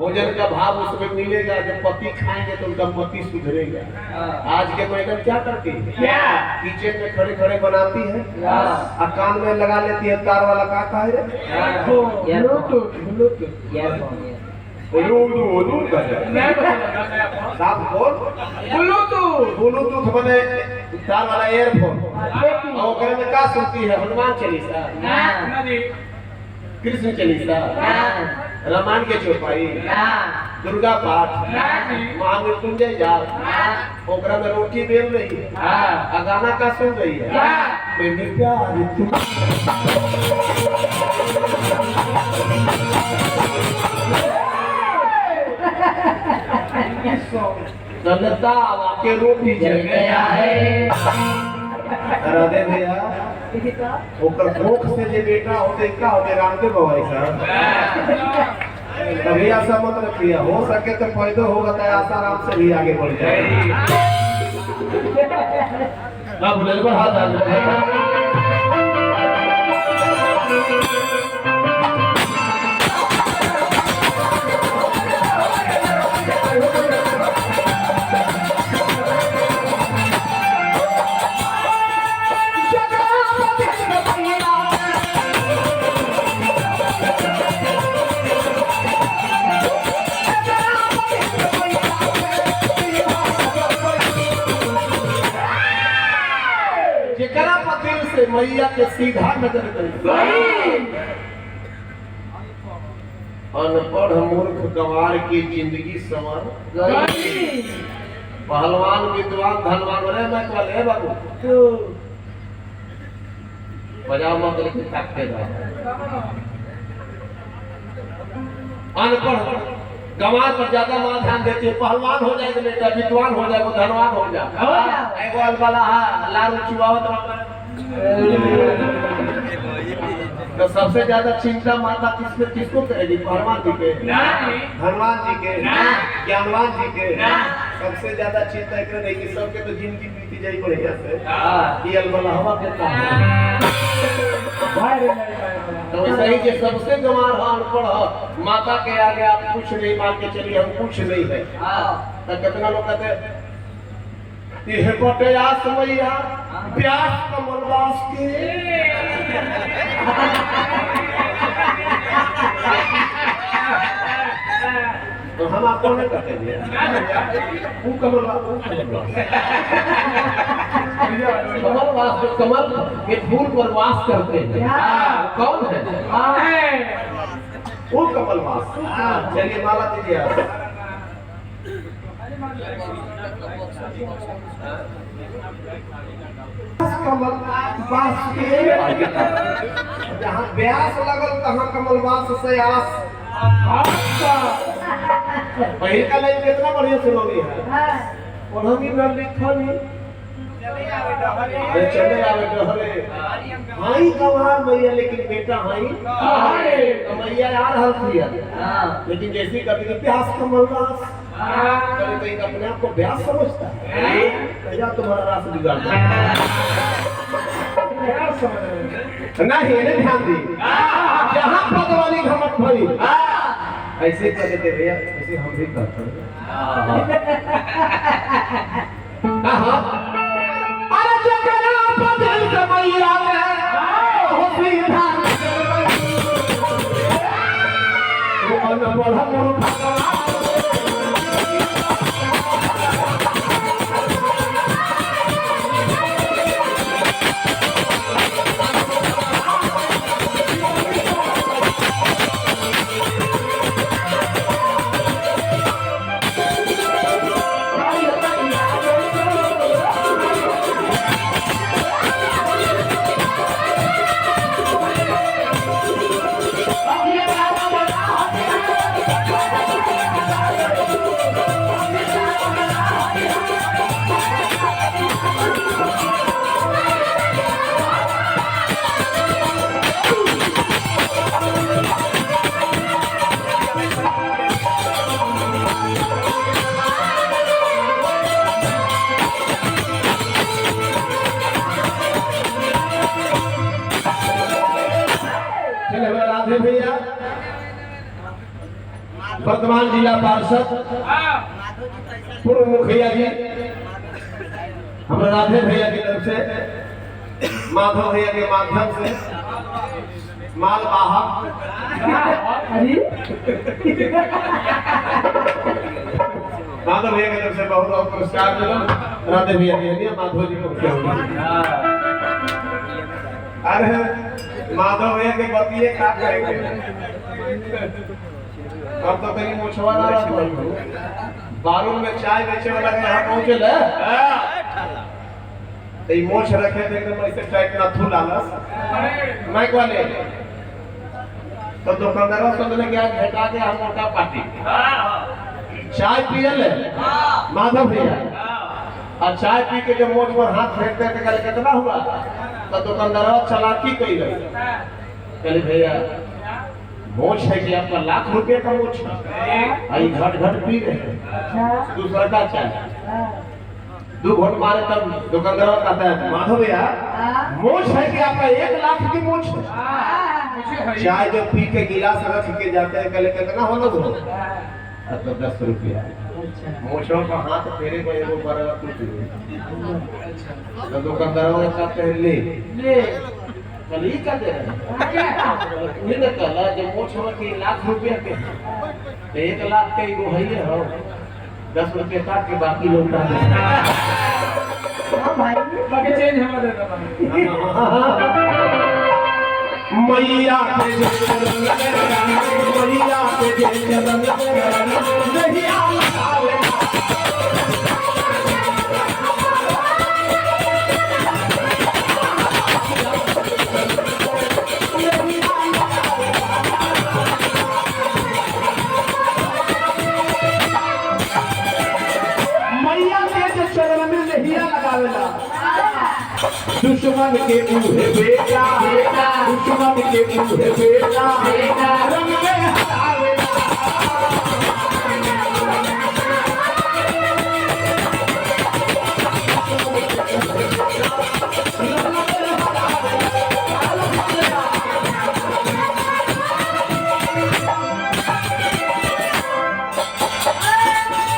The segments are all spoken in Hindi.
भोजन का भाव उसमें मिलेगा। जब पति खाएंगे तो उनका पति सुधरेगा। आज के मैडम क्या करती है? किचन में खड़े खड़े बनाती है और कान में लगा लेती है तार वाला। का है ब्लूटूथ बने तार वाला एयरफोन। और में क्या सुनती है? हनुमान चालीसा, कृष्ण चालीसा, रामायण के चौपाई, दुर्गा पाठ, महामृत्युंजय जाप। ओकरा में रोटी बेल रही है, गाना का सुन रही है। चलता के रोटी जल गया है। राधे भैया ओकर भूख से जे बेटा होते का होते रामदेव बाबा साहब। कभी ऐसा मत रखिए, हो सके तो पैदा होगा तो आसाराम से भी आगे बढ़ जाए। अब लेबर हाथ डाल मैया के सीधा नजर करी। अनपढ़ मूर्ख गंवार की जिंदगी संवर गई। पहलवान विद्वान धनवान रे मैं कल है बाबू पजामा करके ताकते अनपढ़ गंवार पर ज्यादा मां ध्यान देती है। पहलवान हो जाए तो बेटा विद्वान हो जाए, वो धनवान हो जाए। एगो वाला लारू चुआवत तो सबसे ज्यादा चिंता माता किसको करेगी? पहलवान जी के, हनुमान जी के, ज्ञानवान जी के। सबसे ज्यादा चिंता करेगी सबके तो जिंदगी बीती जाए बढ़िया से। ये अलबला हवा देता है तो वैसे ही कि सबसे गंवार अनपढ़ माता के आगे आप कुछ नहीं मान के चलिए, हम कुछ नहीं है। तो कितना लोग कहते आस मैया प्यास कमलवास के। तो हम आपको नहीं कहते कमलवास कमल के फूल पर वास करते हैं। कौन है? वो कमलवास। चलिए माला दीजिए। कमलवास के जहाँ ब्यास लगल तहाँ कमलवास से आस। वही का लाइन कितना बढ़िया सुनोगी है। और हम ही न लिखनी चले आवे डहरे हाई गंवार मैया, लेकिन बेटा हाई मैया यार हल थी। लेकिन जैसी कभी प्यास कमलवास कभी अपने आप को ब्यास समझता है या तुम्हारा रास बिगाड़ता है। नहीं ध्यान दी जहाँ पद वाली घमट भरी ऐसे कर देते भैया, ऐसे हम भी करते हैं। अरे जगना पद समैया हो सीधा मन बढ़ा मूर्ख वर्तमान जिला पार्षद पूर्व मुखिया जी हमारे राधे भैया की तरफ से, माधव भैया के माध्यम से माल वाहक माधव भैया की तरफ से बहुत बहुत पुरस्कार मिला। राधे भैया के लिए माधव जी को अरे माधव भैया के बतिए क्या करेंगे, अब तो कहीं मोछवा ना रहा बारूद में चाय बेचे वाला के यहाँ पहुंचे ले तो ये मोछ रखे थे एकदम ऐसे टाइट ना थू लालस माइक वाले तो दुकानदारों समझने क्या घटा के हम मोटा पार्टी चाय पिए ले माधव भैया और चाय पी के जब मोछ पर हाथ फेंकते थे कल कितना हुआ तो दुकानदारों चलाकी कही रही कल भैया मोछ है कि आपका ₹1,00,000 का मोछ आई घट घट पी रहे दूसरा का चाय 2 घोट मारे तब दुकानदार कहता है माधव भैया मोछ है कि आपका 1,00,000 की मोछ है। चाय जब पी के गिलास रख के जाते हैं कल कितना हो लोग तो ₹10 मोछों का हाथ फेरे को एगो बड़ा टूट गया तो दुकानदारों ने कहते हैं ले कल ही कर दे रहे ये कहला जब मोछ हो कि ₹1,00,000 के तो 1,00,000 के एगो है हो ₹10 काट के बाकी लोग बाकी चेंज हमारा देता मैया के मैया के चरण में नहिया लगावेला दुश्मन के मुँह बेटा दुश्मन के मुँह बेटा रंग में हटावेला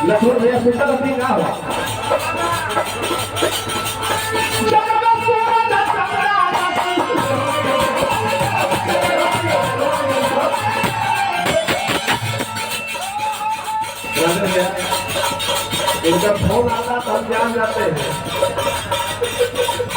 लखनऊ भैया सुनता लगती ना हो इनका फोन आता तो हम जान जाते हैं